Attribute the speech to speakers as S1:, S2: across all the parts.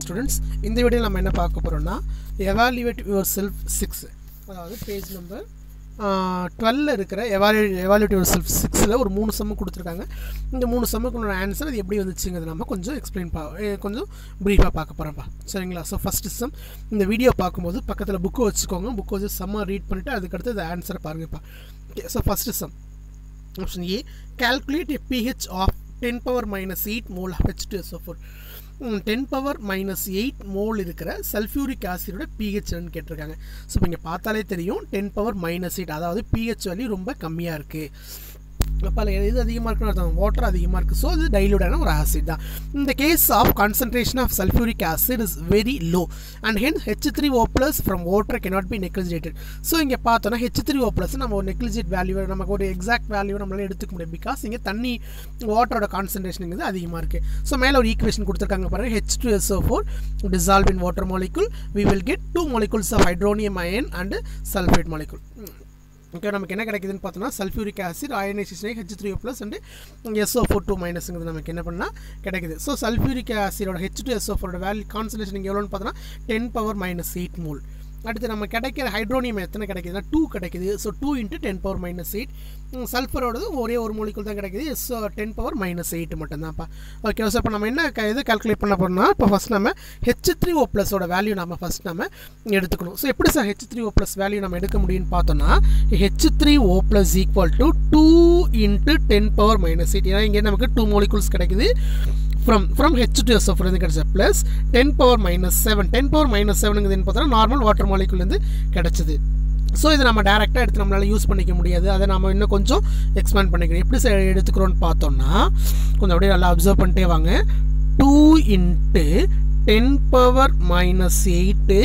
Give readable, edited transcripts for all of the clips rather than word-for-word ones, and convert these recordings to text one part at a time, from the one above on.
S1: Students, in the video we will evaluate yourself 6. That is page number 12 evaluate yourself 6 la ஒரு மூணு some கொடுத்திருக்காங்க. இந்த மூணு சம்முக்கு answer அது எப்படி வந்துச்சுங்கிறத நாம கொஞ்சம் எக்ஸ்பிளைன் கொஞ்சம் பிரீஃபா பார்க்க போறோம்ப்பா. சரிங்களா? சோ ஃபர்ஸ்ட் சம் இந்த வீடியோ பாக்கும்போது பக்கத்துல புக் வச்சுக்கோங்க. புக் வச்சு சம்ம ரீட் பண்ணிட்டு அதுக்கு அடுத்து அந்த ஆன்சர் பாருங்கப்பா. So first sum option A, calculate a pH of 10 power minus 8 mole of H2SO4. 10 power minus 8 mole இருக்கிற sulfuric acid ஓட pH ன்னு கேட்டிருக்காங்க. சோ இங்க பார்த்தாலே தெரியும் 10 power minus 8 அதாவது pH வேல்யூ ரொம்ப கம்மியா இருக்கு. அப்ப இது அதிகமா இருக்குன்னு அர்த்தம் வாட்டர் அதிகமா இருக்கு. சோ இது டைலூட் ஆன ஒரு ஆசிட் தான். In the case of concentration of sulfuric acid is very low and hence H3O+ from water cannot be neglected. So இங்க பார்த்தோம்னா H3O+ நம்ம ஒரு negligent value நமக்கு ஒரு எக்ஸாக்ட் வேல்யூ நம்மளால எடுத்துக்க முடியும் because இங்க தண்ணி வாட்டரோட கான்சன்ட்ரேஷன்ங்கிறது அதிகமா இருக்கு. சோ மேல ஒரு ஈக்குவேஷன் கொடுத்திருக்காங்க பாருங்க H2SO4 dissolved in water molecule we will get two molecules of hydronium ion and sulfate molecule. Okay, நமக்கு என்ன கிடைக்குதுன்னு பார்த்தோம்னா sulfuric acid ionization H3O+ and SO4 - ங்கிறது நமக்கு என்ன பண்ணா கிடைக்குது. சோ sulfuric acid ஓட H2SO4 ஓட வேல்யூ கான்சன்ட்ரேஷன் இங்க எவ்வளவுன்னு பார்த்தோம்னா 10 power minus 8 mole. அடுத்து நம்ம கிடைக்கிற ஹைட்ரோனியம் எத்தனை கிடைக்குதுன்னா 2 கிடைக்குது. So 2 × 10 power minus 8. சல்ஃபரோடது ஒரே ஒரு மூலக்கூறு தான் கிடைக்குது. சோ 10 power minus 8 மட்டும் தான்ப்பா. ஓகே, சோ இப்போ நம்ம என்ன இது கால்குலேட் பண்ண போறோம்னா இப்போ ஃபர்ஸ்ட் நம்ம H3O+ ஓட வேல்யூ நாம ஃபர்ஸ்ட் நம்ம எடுத்துக்கணும். சோ எப்படி சார் H3O+ வேல்யூ நம்ம எடுக்க முடியும்னு பார்த்தோம்னா H3O+ = 2 × 10 power minus 8. ஏன்னா இங்க நமக்கு 2 molecules கிடைக்குது. from H2SO4 இருந்து கிடைச்ச plus 10 power minus 7. 10 power minus 7 ங்கிறது பார்த்தா நார்மல் வாட்டர் மாலிக்யூல் இருந்து கிடைச்சது. சோ இத நம்ம டைரக்ட்டா எடுத்து நம்மளால யூஸ் பண்ணிக்க முடியாது. அத நாம இன்னும் கொஞ்சம் எக்ஸ்பேண்ட் பண்ணிக்கிறோம். எப்படி எடுத்துக்கறோம்னு பார்த்தோம்னா கொஞ்சம் அப்படியே நல்லா அப்சர்வ் பண்ணிட்டே வாங்க. 2 × 10 power minus 8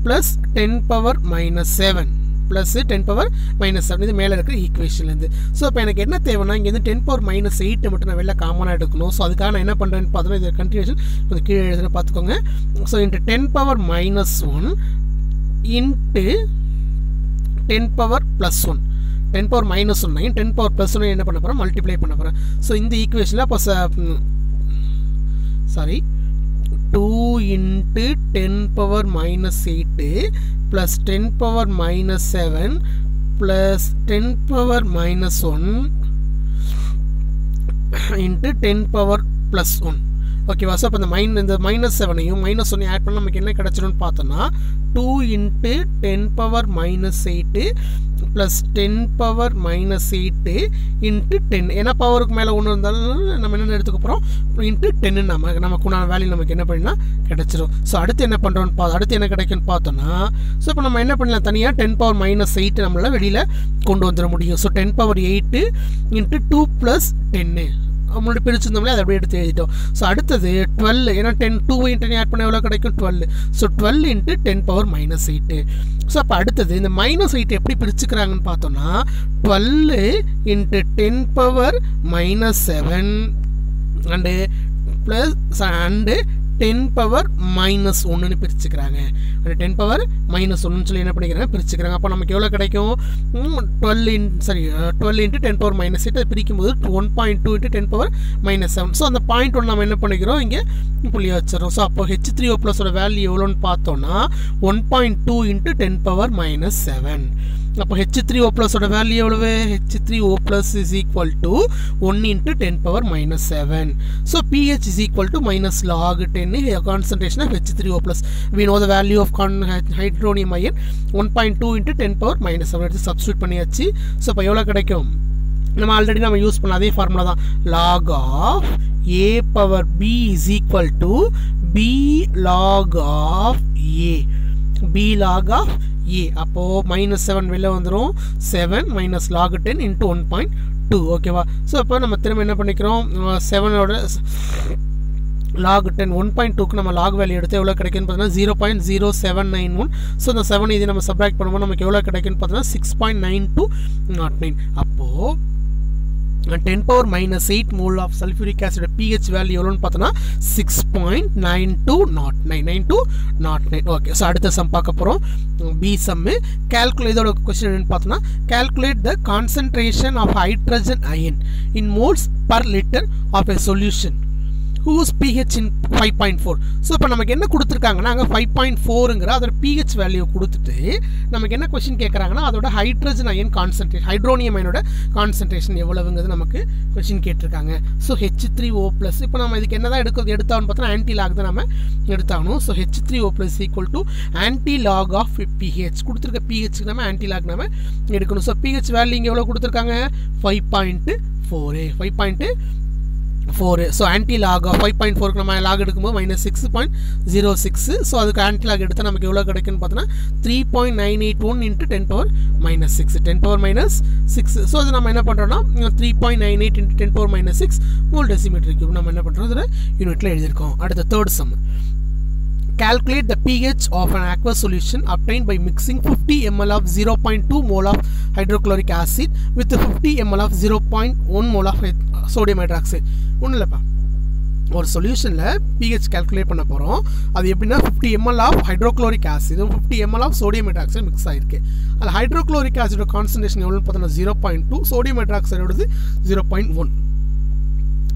S1: plus 10 power minus 7 plus 10 power minus 7 இது மேல இருக்கிற ஈக்குவேஷன்ல இருந்து. சோ இப்போ எனக்கு என்ன தேவைன்னா இங்க இருந்து 10 power minus 8 மட்டும் நான் வெளிய காமனா எடுக்கணும். சோ அதுக்காக நான் என்ன பண்றேன்னு பார்த்தா இது கண்டினியூஷன் கொஞ்சம் கீழ எழுதுற பாத்துக்கோங்க. So × 10 power minus 1 × 10 power plus 1. 10 power minus 1 10 power plus 1 என்ன பண்ண போறோம் மல்டிப்ளை பண்ண போறோம். சோ இந்த ஈக்குவேஷன்ல அப்ப 2 × 10 power minus 8 plus 10 power minus 7 plus 10 power minus 1 × 10 power plus 1. Okay வாசா அப்ப இந்த minus 7 ஐயும் minus 1 ஆட் பண்ணா நமக்கு என்ன கிடைச்சிரும்னு பார்த்தோம்னா 2 × 10 power minus 8 plus 10 power minus 8 × 10. ஏனா பவருக்கு மேல 1 இருந்தாலும் நம்ம என்ன எடுத்துக்க போறோம் × 10 நமக்கு உண்டான வேல்யூ நமக்கு என்ன பண்ணினா கிடைச்சிரும். சோ அடுத்து என்ன பண்றோம்னு அடுத்து என்ன கிடைக்கும்னு பார்த்தோம்னா சோ இப்போ நம்ம என்ன பண்ணலாம் தனியா 10 power minus 8 நம்மளால வெளியில கொண்டு வர முடியும். சோ 10 power 8 × 2 plus 10 முன்னாடி பிரிச்சிருந்தோம்ல அதை அப்படியே எடுத்து எழுதிட்டோம். சோ அடுத்து 12 ஏனா 10 2 × 10 ஆட் பண்ணா எவ்வளவு கிடைக்கும் 12. So 12 × 10 power minus 8. சோ அப்ப அடுத்து இந்த -8 எப்படி பிரிச்சுக்கறாங்கன்னு பார்த்தோம்னா 12 × 10 power minus 7 and plus and 10 power minus 1 னு பிரிச்சுக்கறாங்க. அந்த 10 power minus 1 னு சொல்லி என்ன பண்ணிக்கறாங்க பிரிச்சுக்கறாங்க. அப்ப நமக்கு எவ்வளவு கிடைக்கும் 12 × 10 power minus 8 பிரிக்கும்போது 1.2 × 10 power minus 7. So அந்த பாயிண்ட் 1 நாம என்ன பண்ணிக்கிறோம் இங்க புள்ளிய வச்சிரோம். சோ அப்போ H3O+ ஓட வேல்யூ எவ்வளவுன்னு பார்த்தோம்னா 1.2 × 10 power minus 7. அப்போ H3O+ ஓட வேல்யூ எவ்வளவு H3O+ = 1 × 10 power minus 7. So pH = minus log 10 concentration of H3O+. We know the value of hydronium ion 1.2 × 10 power minus 7 எடுத்து சப்ஸ்டிட்யூட் பண்ணியாச்சு. சோ இப்போ எவ்வளவு கிடைக்கும் நம்ம ஆல்ரெடி நம்ம யூஸ் பண்ண அதே ஃபார்முலா தான் log of a power b = b log of a. b log of a அப்போ -7 வெளிய வந்துரும் 7 minus log 10 into 1.2. ஓகேவா? சோ இப்போ நம்ம திரும்ப என்ன பண்ணிக்கிறோம் 7 ஓட log 10 1.2 க்கு நம்ம log வேல்யூ எடுத்து எவ்வளவு கிடைக்கும்னு பார்த்தா 0.0791. சோ இந்த 7 இது நம்ம சப்ட்ராக்ட் பண்ணும்போது நமக்கு எவ்வளவு கிடைக்கும்னு பார்த்தா 6.9209. அப்போ 10 power minus 8 mole of sulfuric acid pH value எவ்வளவுன்னு பார்த்தோம்னா 6.9209. ஓகே, சோ அடுத்த சம் பார்க்க போறோம். B sum calculate இதோட क्वेश्चन என்னன்னு பார்த்தோம்னா calculate the concentration of hydrogen ion in moles per liter of a solution whose pH in 5.4. So இப்போ நமக்கு என்ன கொடுத்துருக்காங்கன்னா அங்கே 5.4ங்கிற அதோட pH வேல்யூ கொடுத்துட்டு நமக்கு என்ன கொஸ்டின் கேட்குறாங்கன்னா அதோட ஹைட்ரஜன் அயன் கான்சன்ட்ரேஷன், ஹைட்ரோனியம் அயனோட கான்சன்ட்ரேஷன் எவ்வளவுங்கிறது நமக்கு கொஸ்டின் கேட்டிருக்காங்க. ஸோ H3O ப்ளஸ் இப்போ நம்ம இதுக்கு என்ன தான் எடுத்தாகணும் பார்த்தோன்னா ஆன்டி லாக் தான் நம்ம எடுத்தாகணும். So H3O plus equal to antilog of pH. கொடுத்துருக்க pHக்கு நம்ம ஆன்டி லாக் நம்ம எடுக்கணும். ஸோ pH வேல்யூ இங்கே எவ்வளோ கொடுத்துருக்காங்க 5.4. 5.4. ஸோ ஆன்டி லாக் ஆஃப் 5.4க்கு நம்ம லாக் எடுக்கும்போது -6.06. ஸோ அதுக்கு ஆன்டி லாக் எடுத்தால் நமக்கு எவ்வளோ கிடைக்குன்னு பார்த்தோன்னா 3.981 × 10⁻6. 10⁻6. ஸோ அது நம்ம என்ன பண்ணுறோம்னா 3.98 × 10⁻6 மோல் டெசிமீட்டர் கியூப் நம்ம என்ன பண்ணுறோம் இதில் யூனிட்டில் எழுதியிருக்கோம். அடுத்த third sum. Calculate the pH of an aqueous solution obtained by mixing 50 ml of 0.2 mole of hydrochloric acid with 50 ml of 0.1 mole of sodium hydroxide. ஒன்றும் இல்லைப்பா, ஒரு சொல்யூஷனில் pH calculate பண்ண போகிறோம். அது எப்படின்னா 50 ml ஆஃப் ஹைட்ரோக்ளோரிக் ஆசிடும் 50 ml of sodium hydroxide mix ஆகிருக்கு. அதில் ஹைட்ரோக்ளோரிக் ஆசிடோட கான்சன்ட்ரேஷன் எவ்வளோன்னு பார்த்தோன்னா 0.2, சோடியம் ஹைட்ராக்சைடோடது 0.1.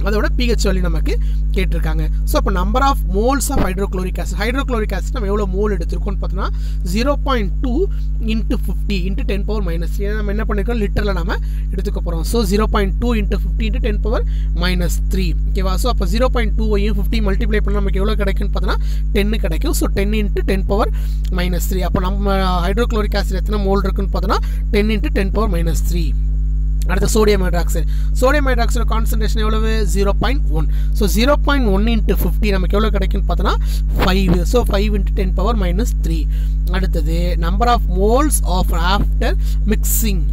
S1: அதோட pH வேல்யூ நமக்கு கேட்டிருக்காங்க. ஸோ அப்போ number of moles of hydrochloric acid நம்ம எவ்வளோ மோல் எடுத்திருக்கோம்னு பார்த்தோன்னா 0.2 × 50 × 10⁻−3. நம்ம என்ன பண்ணியிருக்கோம் லிட்டரில் நம்ம எடுத்துக்க போகிறோம். ஸோ 0.2 × 50 × 10⁻3. ஓகேவா? ஸோ அப்போ 0.2ஐயும் 50 மல்டிப்ளை பண்ணால் நமக்கு எவ்வளோ கிடைக்குன்னு பார்த்தோன்னா 10 கிடைக்கும். ஸோ 10 × 10⁻−3. அப்போ நம்ம ஹைட்ரோக்ளோரிக் ஆசிட் எத்தனை மோல் இருக்குன்னு பார்த்தோன்னா 10 × 10⁻3. அடுத்து சோடியம் ஹைட்ராக்சைடு கான்சன்ட்ரேஷன் எவ்வளவு 0.1. ஸோ 0.1 × 50 நமக்கு எவ்வளோ கிடைக்குன்னு பார்த்தோன்னா 5. ஸோ 5 × 10⁻3. அடுத்தது number of moles of after mixing.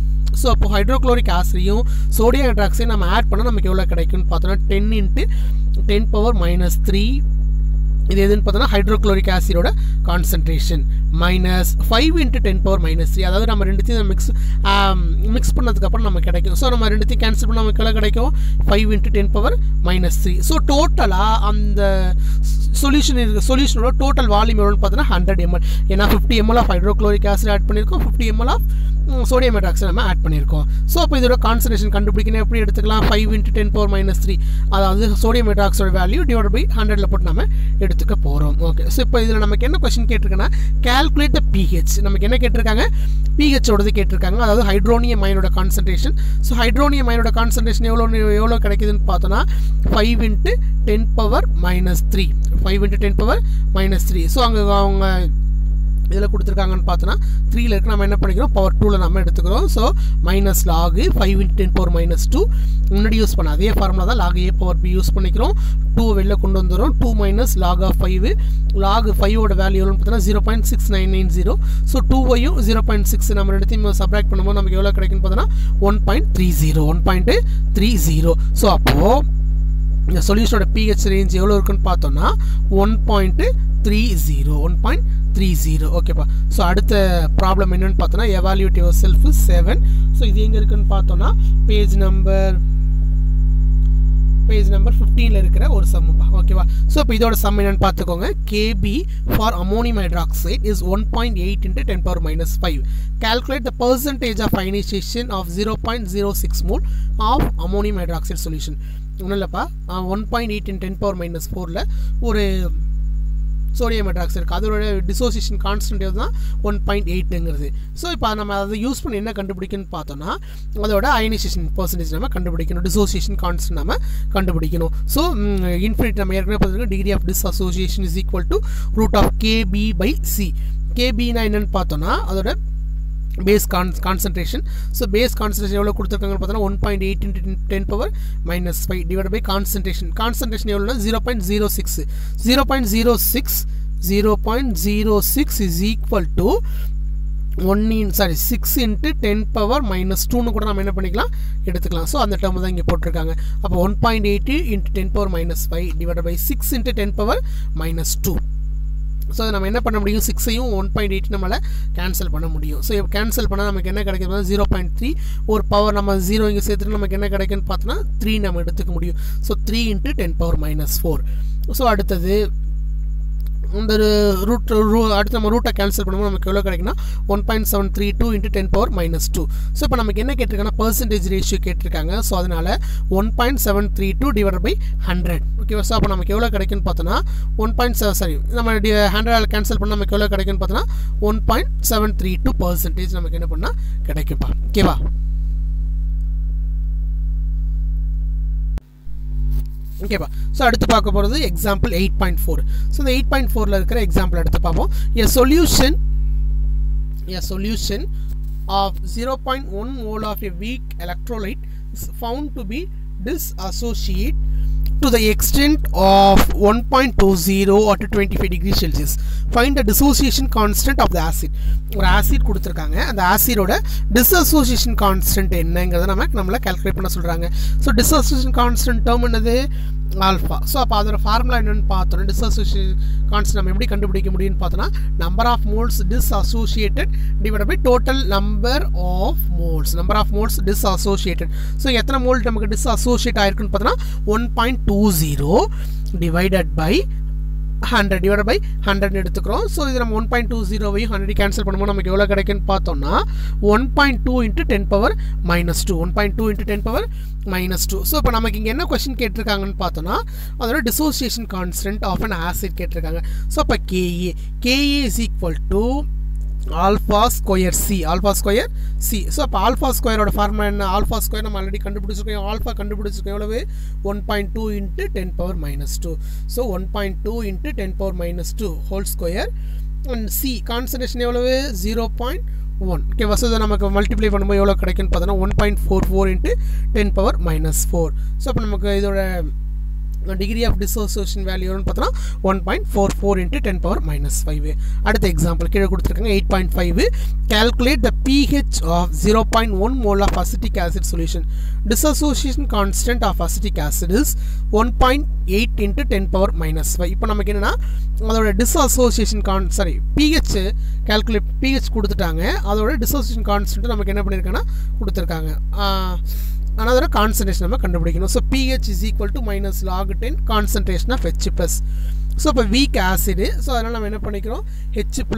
S1: So அப்போ ஹைட்ரோக்ளோரிக் ஆசிடையும் சோடியம் ஹைட்ராக்சைடு நம்ம ஆட் பண்ணால் நமக்கு எவ்வளோ கிடைக்குன்னு பார்த்தோன்னா 10 × 10⁻3. இது எதுன்னு பார்த்தோன்னா ஹைட்ரோக்ளோரிக் ஆசிடோட கான்சன்ட்ரேஷன் -5 × 10⁻3. அதாவது நம்ம ரெண்டுத்தையும் மிக்ஸ் பண்ணதுக்கப்புறம் நமக்கு கிடைக்கும். ஸோ நம்ம ரெண்டுத்தையும் கேன்சல் பண்ண நமக்கு எவ்வளோ கிடைக்கும் 5 × 10⁻3. ஸோ டோட்டலாக அந்த சொல்யூஷனோட டோட்டல் வால்யூம் எவ்வளோன்னு பார்த்தோன்னா 100 ml. ஏன்னா 50 ml of hydrochloric acid add பண்ணியிருக்கோம், 50 ml ஆஃப் சோடியம் ஹைட்ராக்சைடு நம்ம ஆட் பண்ணியிருக்கோம். ஸோ அப்போ இதோட கான்சன்ட்ரேஷன் கண்டுபிடிக்கணும் எப்படி எடுத்துக்கலாம் 5 × 10⁻3. அதாவது sodium hydroxide value divide by 100ல் போட்டு நம்ம எடுத்துக்க போகிறோம். ஓகே. ஸோ இப்போ இதில் நமக்கு என்ன கொஸ்டின் கேட்டிருக்கேன்னா கால்குலேட் த pH. நமக்கு என்ன கேட்டிருக்காங்க pH ஓடது கேட்டிருக்காங்க. அதாவது ஹைட்ரோனியம் அயனோட கான்சன்ட்ரேஷன். ஸோ ஹைட்ரோனியம் அயனோட கான்சன்ட்ரேஷன் எவ்வளோ கிடைக்குதுன்னு பார்த்தோன்னா 5 × 10⁻3. 5 × 10⁻3. ஸோ அங்கே அவங்க இதில் கொடுத்துருக்காங்கன்னு பார்த்தோன்னா 3ல் இருக்கு. நம்ம என்ன பண்ணிக்கிறோம் பவர் 2ல் நம்ம எடுத்துக்கிறோம். ஸோ -log 5 × 10⁻2 முன்னாடி யூஸ் பண்ண அதே ஃபார்முலா தான் log a⁴b யூஸ் பண்ணிக்கிறோம். 2 வெளில கொண்டு வந்துடும். 2 - log of 5. log 5ஓட வேல்யூ எவ்வளோன்னு பார்த்தோன்னா 0.6990. ஸோ 2ஐயும் 0.6 நம்ம ரெண்டுத்தையும் சப்ராக்ட் பண்ணும்போது நமக்கு எவ்வளோ கிடைக்குன்னு பார்த்தோன்னா 1.30. ஸோ அப்போது இந்த சொல்யூஷனோட pH ரேஞ்ச் எவ்வளோ இருக்குன்னு பார்த்தோன்னா 1.30. ஓகேப்பா. ஸோ அடுத்த ப்ராப்ளம் என்னென்னு பார்த்தோன்னா எவால்யூட் யுவர் செல்ஃப் 7. ஸோ இது எங்கே இருக்குன்னு பார்த்தோன்னா பேஜ் நம்பர் 15ல் இருக்கிற ஒரு சம்முப்பா. ஓகேவா? ஸோ இப்போ இதோட சம் என்னென்னு பார்த்துக்கோங்க. KB for ammonium hydroxide is 1.8 × 10⁻5. Calculate the percentage of ionization of 0.06 mole of ammonium hydroxide solution. ஒன்றும் இல்லைப்பா, 1.8 × 10⁻4ல் ஒரு சோடியம் ஹைட்ராக்சைடு இருக்குது. அதோட டிசோசியேஷன் கான்ஸ்டன்ட் தான் 1.8ங்கிறது. ஸோ இப்போ நம்ம அதை யூஸ் பண்ணி என்ன கண்டுபிடிக்கணும்னு பார்த்தோன்னா அதோட அயனைசேஷன் பர்சன்டேஜ் நம்ம கண்டுபிடிக்கணும், டிசோசியேஷன் கான்ஸ்டன்ட் நம்ம கண்டுபிடிக்கணும். ஸோ இன்ஃபினிட் நம்ம ஏற்கனவே பார்த்துருக்கோம் degree of dissociation is equal to √KB/C. KBனா என்னென்னு பார்த்தோன்னா அதோட base concentration. So base concentration எவ்வளோ கொடுத்துருக்காங்கன்னு பார்த்தோன்னா 1.8 × 10⁻5 டிவைட் பை கான்சன்ட்ரேஷன் எவ்வளோனா 0.06. 0.06 இஸ் ஈக்குவல் டு 6 × 10⁻2ன்னு கூட நம்ம என்ன பண்ணிக்கலாம் எடுத்துக்கலாம். ஸோ அந்த டேர்ம் தான் இங்கே போட்டிருக்காங்க. அப்போ 1.8 × 10⁻5 டிவைட் பை 6 × 10⁻2. ஸோ அதை நம்ம என்ன பண்ண முடியும் 6ஐயும் 1.8 நம்மளால் கேன்சல் பண்ண முடியும். ஸோ கேன்சல் பண்ணால் நமக்கு என்ன கிடைக்கும் 0.3 ஒரு பவர் நம்ம 0 இங்கே சேர்த்துட்டு நமக்கு என்ன கிடைக்குன்னு பார்த்தோன்னா 3 நம்ம எடுத்துக்க முடியும். ஸோ 3 × 10⁻4. ஸோ அடுத்தது இந்த ரூட் அடுத்து நம்ம ரூட்டை கேன்சல் பண்ணும்போது நமக்கு எவ்வளோ கிடைக்குன்னா 1.732 × 10⁻². ஸோ இப்போ நமக்கு என்ன கேட்டிருக்காங்கன்னா பர்சன்டேஜ் ரேஷியோ கேட்டிருக்காங்க. ஸோ அதனால் 1.732 / 100. ஓகேவா? ஸோ அப்போ நமக்கு எவ்வளோ கிடைக்குன்னு பார்த்தோன்னா 1.7 நம்ம 100 கேன்சல் பண்ணால் நமக்கு எவ்வளோ கிடைக்குன்னு பார்த்தோன்னா 1.732% நமக்கு என்ன பண்ணால் கிடைக்கும்ப்பா. ஓகேவா? ஓகேப்பா. ஸோ அடுத்து பார்க்க போகிறது எக்ஸாம்பிள் 8.4. ஸோ இந்த 8.4ல் இருக்கிற எக்ஸாம்பிள் எடுத்து பார்ப்போம். A solution of 0.1 mole of a weak electrolyte is found to be dissociate to the extent of 1.20 or to 25 degrees Celsius. Find the dissociation constant of the acid. ஒரு acid கொடுத்துருக்காங்க. அந்த ஆசிடோட disassociation constant என்னங்கிறத நம்மளை calculate பண்ண சொல்கிறாங்க. So disassociation constant term என்னது? Alpha. So அப்போ அதோட ஃபார்முலா என்னென்னு பார்த்தோன்னா டிஸ்அசோசியேஷன் கான்ஸ்டன்ட் நம்ம எப்படி கண்டுபிடிக்க முடியும்னு பார்த்தோன்னா number of moles dissociated divided by total number of moles dissociated. So எத்தனை மோல் நமக்கு டிஸ்அசோசியேட் ஆயிருக்குன்னு பார்த்தோன்னா 1.20 டிவைடட் பை 100 டிவைட் பை 100 எடுத்துக்கிறோம். ஸோ இது நம்ம 1.20 100 கேன்சல் பண்ணும்போது நமக்கு எவ்வளோ கிடைக்குன்னு பார்த்தோம்னா 1.2 × 10⁻². 1.2 × 10⁻². ஸோ இப்போ நமக்கு இங்கே என்ன கொஸ்டின் கேட்டிருக்காங்கன்னு பார்த்தோன்னா அதோட dissociation constant of an acid கேட்டிருக்காங்க. ஸோ அப்போ KA is equal to alpha square C. So அப்போ ஆல்ஃபா ஸ்கொயரோட ஃபார்முலா என்ன? ஆல்ஃபா ஸ்கொயர் நம்ம ஆல்ரெடி கண்டுபிடிச்சிருக்கோம். ஆல்ஃபா கண்டுபிடிச்சிருக்கோம் எவ்வளவு? 1.2 × 10⁻². ஸோ 1.2 × 10⁻² whole square. And C concentration எவ்வளவு? 0.1. ஓகேவா? ஸோ இதை நமக்கு மல்டிப்ளை பண்ணும்போது எவ்வளோ கிடைக்குன்னு பார்த்தோன்னா 1.44 × 10⁻⁴. ஸோ அப்போ நமக்கு இதோட டிகிரி ஆஃப் டிசோசியேஷன் வேல்யூ பார்த்தோன்னா 1.44 × 10⁻⁵. அடுத்த எக்ஸாம்பிள் கீழே கொடுத்துருக்காங்க 8.5. Calculate the pH of 0.1 mole of acetic acid solution. Dissociation constant of acetic acid is 1.8 × 10⁻⁵. இப்போ நமக்கு என்னன்னா அதோட டிஸ்அசோசியேஷன் pH கொடுத்துட்டாங்க. அதோட டிஸ்அசோசியேஷன் கான்ஸ்டன்ட் நமக்கு என்ன பண்ணியிருக்காங்கன்னா கொடுத்துருக்காங்க. ஆனால் அதோட கான்சன்ட்ரேஷன் நம்ம கண்டுபிடிக்கணும். So pH is equal to -log10 concentration of H+. So இப்போ வீக் ஆசிடு. ஸோ அதனால் நம்ம என்ன பண்ணிக்கிறோம் H +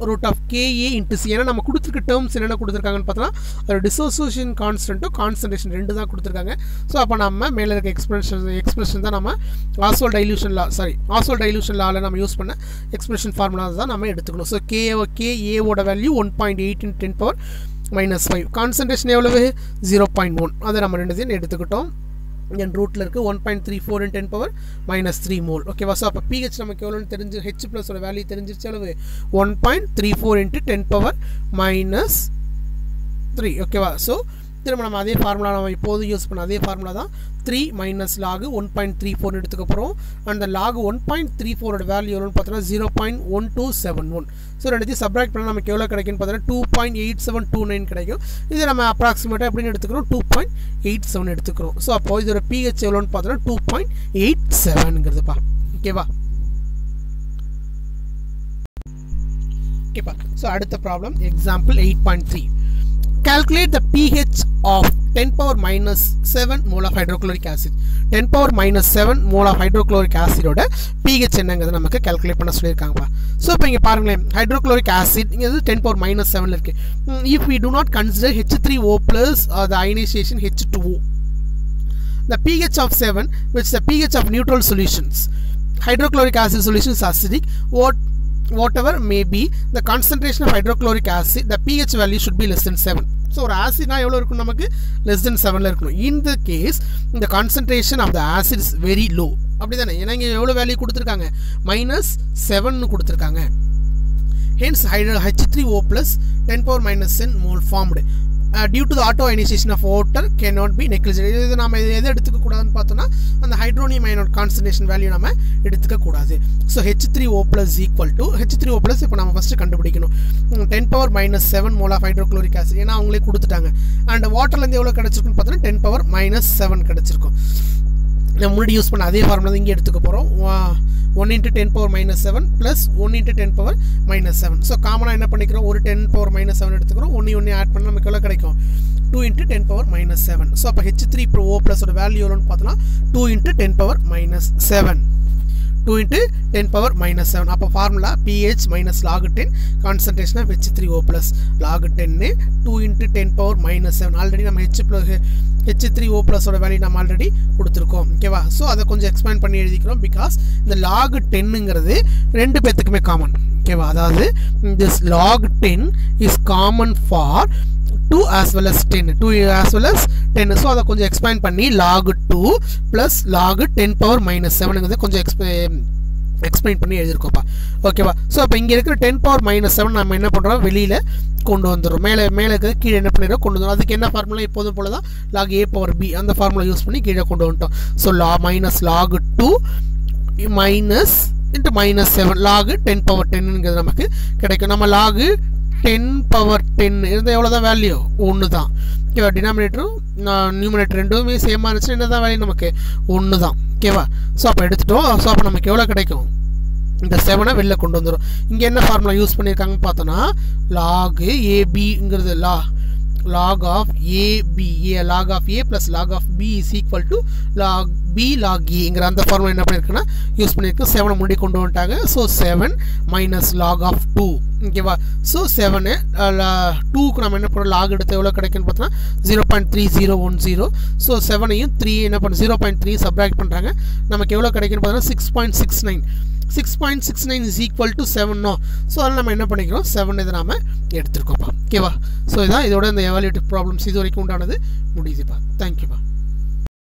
S1: √KA × C. ஏன்னா நம்ம கொடுத்துருக்க டேர்ம்ஸ் என்னென்ன கொடுத்துருக்காங்கன்னு பார்த்தோன்னா அதோட டிசோசியேஷன் கான்ஸ்டன்ட்டும் கான்சன்ட்ரேஷன் 2 தான் கொடுத்துருக்காங்க. ஸோ அப்போ நம்ம மேலே இருக்க எக்ஸ்பிரஷன் தான் நம்ம ஆஸ்வால்ட் டைல்யூஷன் லாவில் நம்ம யூஸ் பண்ண எக்ஸ்பிரஷன் ஃபார்முலா தான் நம்ம எடுத்துக்கணும். So KAவோட value 1.8 × 10⁻⁵. கான்சன்ட்ரேஷன் எவ்வளவு? 0.1. அதை நம்ம ரெண்டுத்தையும் எடுத்துக்கிட்டோம். என் ரூட்டில் இருக்குது 1.34 × 10⁻³ மோல். ஓகேவா? ஸோ அப்போ pH நமக்கு எவ்வளோன்னு தெரிஞ்சு H+ வேல்யூ தெரிஞ்சிருச்சு எவ்வளவு? 1.34 × 10⁻³ ஓகேவா? ஸோ திரும்ப நம்ம அதே ஃபார்முலா நம்ம இப்போது யூஸ் பண்ண அதே ஃபார்முலா தான் 3 - log 1.34 எடுத்துக்க போகிறோம். அந்த log 1.34 வேல்யூ எவ்வளோன்னு பார்த்தோன்னா 0.1271. ஸோ ரெண்டுத்தையும் சப்ராக்ட் பண்ணால் நமக்கு எவ்வளோ கிடைக்குன்னு பார்த்தோன்னா 2.8729 கிடைக்கும். இதை நம்ம அப்ராக்சிமேட்டாக எப்படின்னு எடுத்துக்கிறோம் 2.87 எடுத்துக்கிறோம். ஸோ அப்போது இதோட pH எவ்வளோன்னு பார்த்தோன்னா 2.87ங்கிறதுப்பா. ஓகேவா? ஸோ அடுத்த problem example 8.3. Calculate the pH of 10⁻⁷ mole of hydrochloric acid. 10⁻⁷ mole of hydrochloric acid ஓட pH என்னங்கிறத நமக்கு calculate பண்ண சொல்லியிருக்காங்கப்பா. ஸோ இப்போ இங்கே பாருங்களேன் hydrochloric acid இங்கே 10⁻⁷ இருக்கு. If we do not consider H3O+ or the ionization H2O, the pH of 7, which is the pH of neutral solutions, hydrochloric acid solution is acidic. Whatever may be the concentration of hydrochloric acid, the pH value should be less than 7. So ஒரு ஆசிட்னா எவ்வளோ இருக்கும் நமக்கு? less than 7ல இருக்கணும். In the case the concentration of the acid is very low. அப்படி தானே? ஏன்னா இங்கே எவ்வளோ வேல்யூ கொடுத்துருக்காங்க? -7 கொடுத்துருக்காங்க. Hence H3O+ 10⁻⁻n mole formed due to the auto ionization of water cannot be neglected. இது நம்ம எதை எடுத்துக்க கூடாதுன்னு பார்த்தோம்னா அந்த ஹைட்ரோனியம் அயனோட கான்சன்ட்ரேஷன் வேல்யூ நம்ம எடுத்துக்க கூடாது. So H3O+ equal to H3O+ இப்போ நம்ம ஃபஸ்ட்டு கண்டுபிடிக்கணும் 10⁻⁷ mole of hydrochloric acid. ஏன்னா அவங்களே கொடுத்துட்டாங்க. அண்ட் வாட்டர்லேருந்து எவ்வளோ கிடச்சிருக்குன்னு பார்த்தோன்னா 10⁻⁷ கிடச்சிருக்கும். நம்ம முன்னாடி யூஸ் பண்ண அதே ஃபார்முலா இங்கே எடுத்துக்க போகிறோம். 1 × 10⁻⁷ ப்ளஸ் 1 × 10⁻⁷. ஸோ காமனாக என்ன பண்ணிக்கிறோம்? ஒரு 10⁻⁷ எடுத்துக்கிறோம். ஒன்று ஆட் பண்ணால் நமக்கு எவ்வளோ கிடைக்கும்? 2 × 10⁻⁷. ஸோ அப்போ H3O+ வேல்யூ எவ்வளோன்னு பார்த்தோன்னா 2 × 10⁻⁷. 2 into 10 power minus 7. அப்போ formula pH minus log 10 concentration of H3O plus log 10 2 into 10 power minus 7. Already நம்ம H3O plus ஓட வேல்யூ நம்ம ஆல்ரெடி கொடுத்துருக்கோம். ஓகேவா? ஸோ அதை கொஞ்சம் எக்ஸ்பேண்ட் பண்ணி எழுதிக்கிறோம். பிகாஸ் இந்த log 10ங்கிறது ரெண்டு பேத்துக்குமே காமன். ஓகேவா? அதாவது this log 10 is common for 2 as well as 10. 2 as well as 10. So அதை கொஞ்சம் எக்ஸ்பேண்ட் பண்ணி log 2 plus log 10 power minus 7ங்கிறது கொஞ்சம் எக்ஸ்பிளைன் பண்ணி எழுதிருக்கோப்பா. ஓகேவா? ஸோ அப்போ இங்கே இருக்கிற 10 power minus 7 நம்ம என்ன பண்ணுறோம், வெளியில் கொண்டு வந்துடும். மேலே இருக்கிறது கீழே என்ன பண்ணிடுறோம், கொண்டு வந்துடும். அதுக்கு என்ன ஃபார்முலா, எப்போதும் போல தான் log a power b அந்த ஃபார்முலா யூஸ் பண்ணி கீழே கொண்டு வந்துட்டோம். So minus log 2 minus into minus 7 log 10 power 10ங்கிறது நமக்கு கிடைக்கும். நம்ம log 10 power 10 இருந்தால் எவ்வளோ தான் வேல்யூ, ஒன்று தான். ஓகேவா? டினாமினேட்டரும் நியூமினேட்டர் ரெண்டுமே சேமாக இருந்துச்சுன்னா என்ன தான் வேல்யூ, நமக்கு ஒன்று தான். ஓகேவா? ஸோ அப்போ எடுத்துட்டோம். ஸோ அப்போ நமக்கு எவ்வளோ கிடைக்கும், இந்த 7 வெளில கொண்டு வந்துடும். இங்கே என்ன ஃபார்முலா யூஸ் பண்ணியிருக்காங்கன்னு பார்த்தோன்னா log ABங்கிறது log of AB log of A plus log of B is equal to log B log Aங்கிற அந்த ஃபார்முலா என்ன பண்ணியிருக்குன்னா யூஸ் பண்ணியிருக்கு. 7 முன்னாடி கொண்டு வந்துட்டாங்க. So 7 minus log of 2. ஓகேவா? ஸோ 7 2க்கு நம்ம என்ன பண்ணுறோம், லாக் எடுத்து எவ்வளோ கிடைக்குன்னு பார்த்தோன்னா 0.3010. ஸோ 7ஐயும் 3 என்ன பண்ண 0.3 சப்ராக்ட் பண்ணுறாங்க. நமக்கு எவ்வளோ கிடைக்குன்னு பார்த்தோன்னா 6.69. 6.69 is equal to 7. ஸோ அதில் நம்ம என்ன பண்ணிக்கிறோம், 7 இதை நாம் எடுத்துருக்கோம்ப்பா. ஓகேவா? ஸோ இதான் இதோட இந்த எவாலுவேட்டிவ் ப்ராப்ளம்ஸ் இது வரைக்கும் உண்டானது முடியுதுப்பா. தேங்க்யூப்பா.